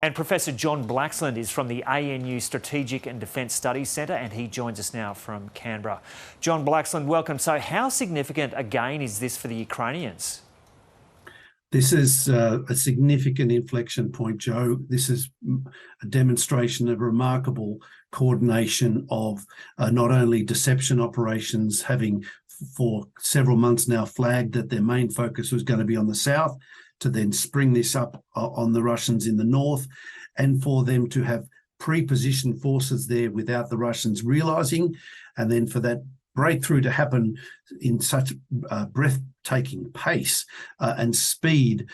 And Professor John Blaxland is from the ANU Strategic and Defence Studies Centre, and he joins us now from Canberra. John Blaxland, welcome. So how significant a gain is this for the Ukrainians? This is a significant inflection point, Joe. This is a demonstration of remarkable coordination of not only deception operations, having for several months now flagged that their main focus was going to be on the south, to then spring this up on the Russians in the north, and for them to have pre-positioned forces there without the Russians realizing, and then for that breakthrough to happen in such breathtaking pace and speed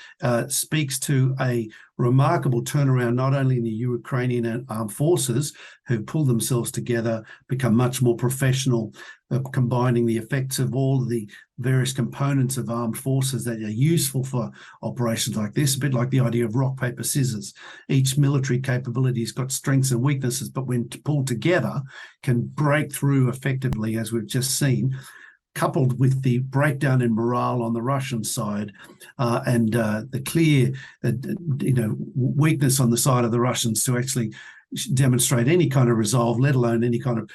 speaks to a remarkable turnaround, not only in the Ukrainian armed forces, who've pulled themselves together, become much more professional, combining the effects of all of the various components of armed forces that are useful for operations like this, a bit like the idea of rock, paper, scissors. Each military capability has got strengths and weaknesses, but when pulled together, can break through effectively, as we've just seen, coupled with the breakdown in morale on the Russian side and the clear weakness on the side of the Russians to actually demonstrate any kind of resolve, let alone any kind of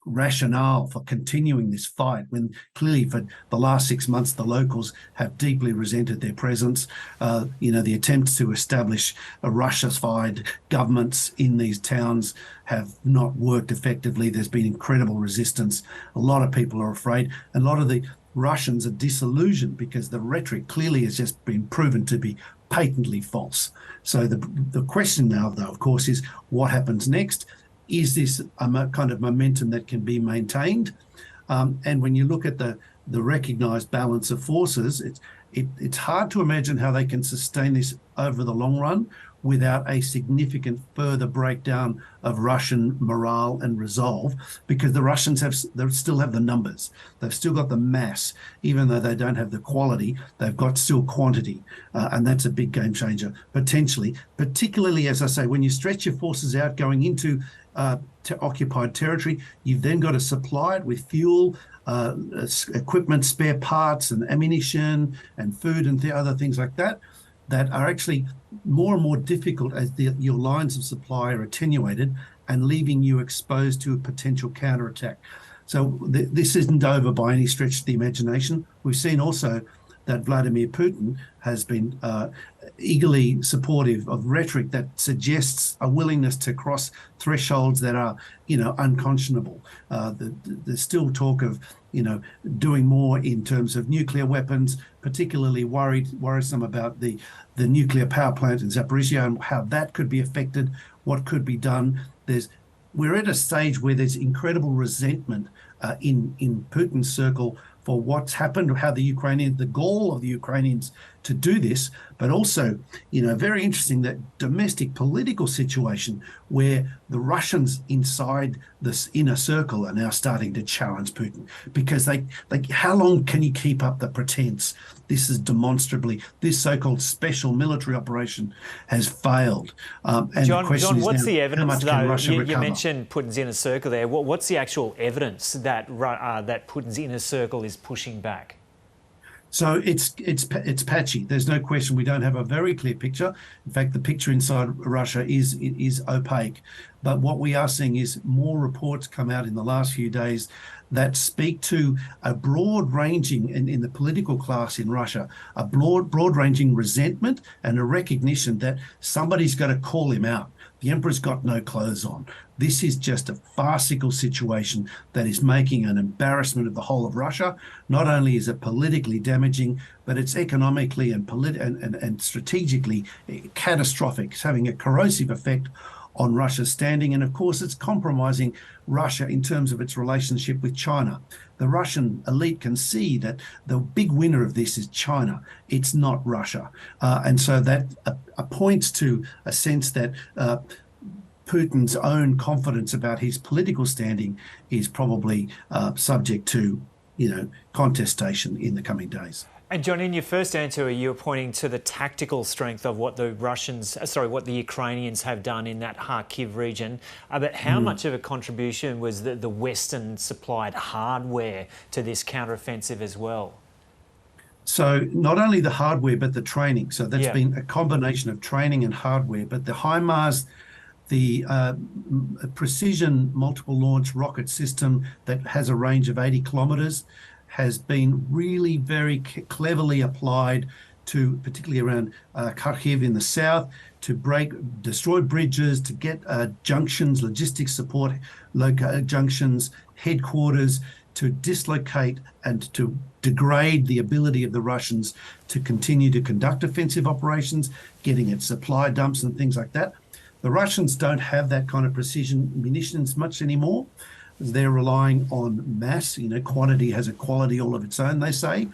rationale for continuing this fight, when clearly for the last 6 months the locals have deeply resented their presence. The attempts to establish a Russified governments in these towns have not worked effectively. There's been incredible resistance. A lot of people are afraid. A lot of the Russians are disillusioned because the rhetoric clearly has just been proven to be patently false. So the question now, though, of course, is what happens next? Is this a kind of momentum that can be maintained? And when you look at the recognised balance of forces, it's hard to imagine how they can sustain this over the long run without a significant further breakdown of Russian morale and resolve, because the Russians still have the numbers. They've still got the mass. Even though they don't have the quality, they've got still quantity. And that's a big game changer, potentially, particularly, as I say, when you stretch your forces out going into occupied territory, you've then got to supply it with fuel, equipment, spare parts and ammunition and food and other things like that are actually more and more difficult as your lines of supply are attenuated and leaving you exposed to a potential counterattack. So this isn't over by any stretch of the imagination. We've seen also that Vladimir Putin has been eagerly supportive of rhetoric that suggests a willingness to cross thresholds that are, unconscionable. There's still talk of, doing more in terms of nuclear weapons, particularly worrisome about the nuclear power plant in Zaporizhia and how that could be affected, what could be done. We're at a stage where there's incredible resentment in Putin's circle for what's happened, how the goal of the Ukrainians to do this, but also, very interesting, that domestic political situation where the Russians inside this inner circle are now starting to challenge Putin, because how long can you keep up the pretense? This is demonstrably, this so-called special military operation has failed. And John, the question is what's now, the evidence, though? You mentioned Putin's inner circle there. What's the actual evidence that Putin's inner circle is pushing back? So it's patchy. There's no question. We don't have a very clear picture. In fact, the picture inside Russia is opaque. But what we are seeing is more reports come out in the last few days that speak to a broad-ranging, in the political class in Russia, a broad-ranging resentment and a recognition that somebody's got to call him out. The emperor's got no clothes on. This is just a farcical situation that is making an embarrassment of the whole of Russia. Not only is it politically damaging, but it's economically and strategically catastrophic. It's having a corrosive effect on Russia's standing. And of course, it's compromising Russia in terms of its relationship with China. The Russian elite can see that the big winner of this is China. It's not Russia. And so that points to a sense that Putin's own confidence about his political standing is probably subject to, contestation in the coming days. And John, in your first answer, you were pointing to the tactical strength of what the Ukrainians have done in that Kharkiv region. But how much of a contribution was the Western supplied hardware to this counteroffensive as well? So not only the hardware, but the training. So that's Yeah. been a combination of training and hardware. But the HIMARS, the precision multiple launch rocket system that has a range of 80 kilometers, has been really very cleverly applied to, particularly around Kharkiv in the south, to destroy bridges, to get junctions, logistics support, junctions, headquarters, to dislocate and to degrade the ability of the Russians to continue to conduct offensive operations, getting at supply dumps and things like that. The Russians don't have that kind of precision munitions much anymore. They're relying on mass. Quantity has a quality all of its own, they say.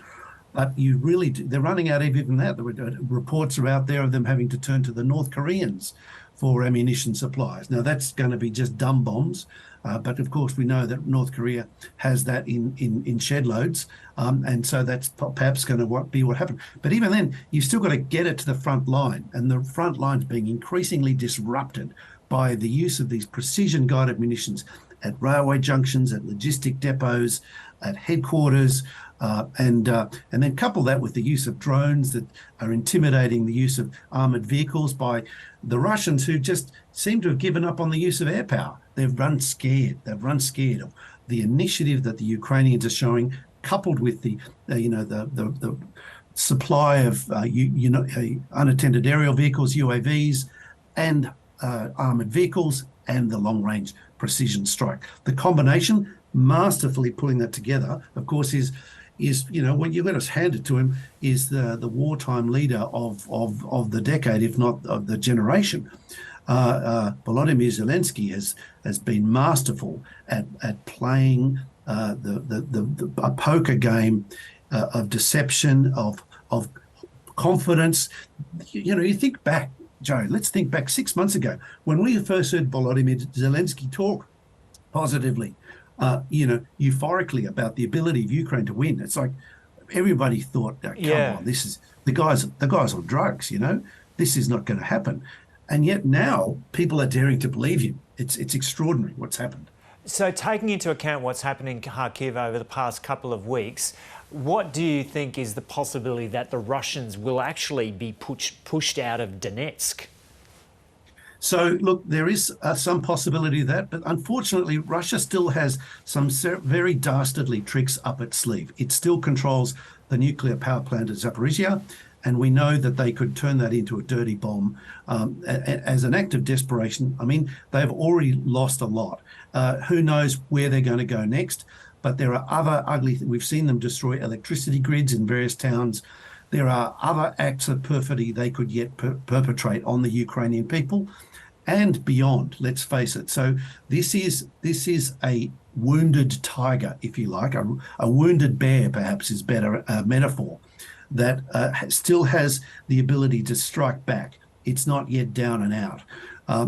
But they're running out of even that. The reports are out there of them having to turn to the North Koreans for ammunition supplies. Now, that's going to be just dumb bombs. But of course, we know that North Korea has that in shed loads. And so that's perhaps going to be what happened. But even then, you've still got to get it to the front line. And the front line's being increasingly disrupted by the use of these precision-guided munitions at railway junctions, at logistic depots, at headquarters, and then couple that with the use of drones that are intimidating the use of armoured vehicles by the Russians, who just seem to have given up on the use of air power. They've run scared. They've run scared of the initiative that the Ukrainians are showing, coupled with the supply of unattended aerial vehicles, UAVs, and armoured vehicles, and the long-range precision strike. The combination, masterfully pulling that together, of course, is when you let us hand it to him, is the wartime leader of the decade, if not of the generation. Volodymyr Zelensky has been masterful at playing a poker game of deception, of confidence. You think back, Joe. Let's think back 6 months ago when we first heard Volodymyr Zelensky talk positively, euphorically about the ability of Ukraine to win. It's like everybody thought, come on, this is the guy's on drugs. This is not going to happen. And yet now people are daring to believe him. It's extraordinary what's happened. So taking into account what's happened in Kharkiv over the past couple of weeks, what do you think is the possibility that the Russians will actually be pushed out of Donetsk? So, look, there is some possibility of that, but unfortunately, Russia still has some very dastardly tricks up its sleeve. It still controls the nuclear power plant at Zaporizhia, and we know that they could turn that into a dirty bomb as an act of desperation. I mean, they've already lost a lot. Who knows where they're going to go next? But there are other ugly things. We've seen them destroy electricity grids in various towns. There are other acts of perfidy they could yet perpetrate on the Ukrainian people and beyond, let's face it. So this is a wounded tiger, if you like, a wounded bear, perhaps is better metaphor, that still has the ability to strike back. It's not yet down and out.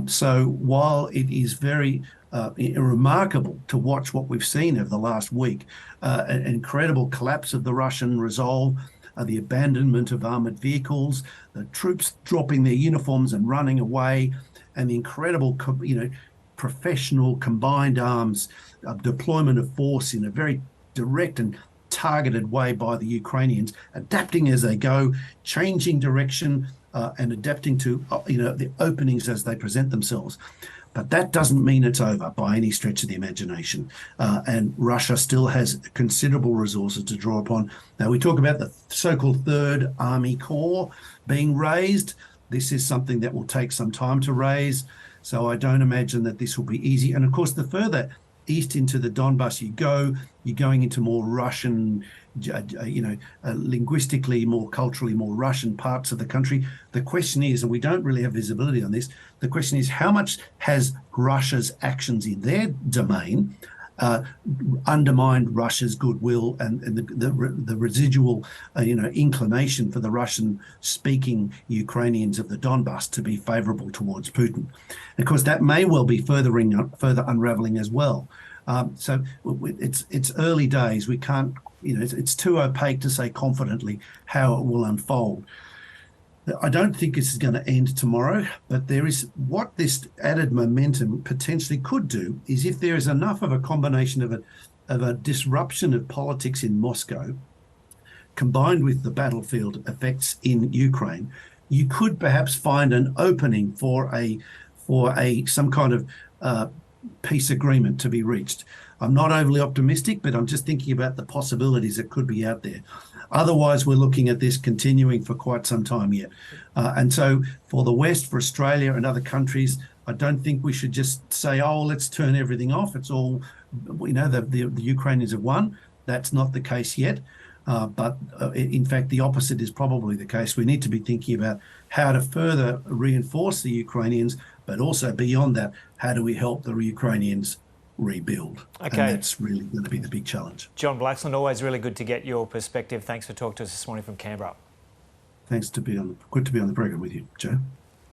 So while it is very remarkable to watch what we've seen over the last week, an incredible collapse of the Russian resolve, the abandonment of armoured vehicles, the troops dropping their uniforms and running away, and the incredible, professional combined arms deployment of force in a very direct and targeted way by the Ukrainians, adapting as they go, changing direction, and adapting to the openings as they present themselves. But that doesn't mean it's over by any stretch of the imagination. And Russia still has considerable resources to draw upon. Now, we talk about the so-called Third Army Corps being raised. This is something that will take some time to raise. So I don't imagine that this will be easy. And of course, the further east into the Donbass you go, you're going into more Russian, linguistically, more culturally, more Russian parts of the country. The question is, and we don't really have visibility on this, the question is how much has Russia's actions in their domain undermined Russia's goodwill and the residual, inclination for the Russian-speaking Ukrainians of the Donbass to be favourable towards Putin. And of course, that may well be further unravelling as well. So it's early days. We can't, it's too opaque to say confidently how it will unfold. I don't think this is going to end tomorrow, but there is what this added momentum potentially could do is if there is enough of a combination of a disruption of politics in Moscow, combined with the battlefield effects in Ukraine, you could perhaps find an opening for some kind of peace agreement to be reached. I'm not overly optimistic, but I'm just thinking about the possibilities that could be out there. Otherwise, we're looking at this continuing for quite some time yet. And so for the West, for Australia and other countries, I don't think we should just say, oh, let's turn everything off. It's all, the Ukrainians have won. That's not the case yet. But in fact, the opposite is probably the case. We need to be thinking about how to further reinforce the Ukrainians, but also beyond that, how do we help the Ukrainians rebuild? Okay. And that's really going to be the big challenge. John Blaxland, always really good to get your perspective. Thanks for talking to us this morning from Canberra. Good to be on the program with you, Joe.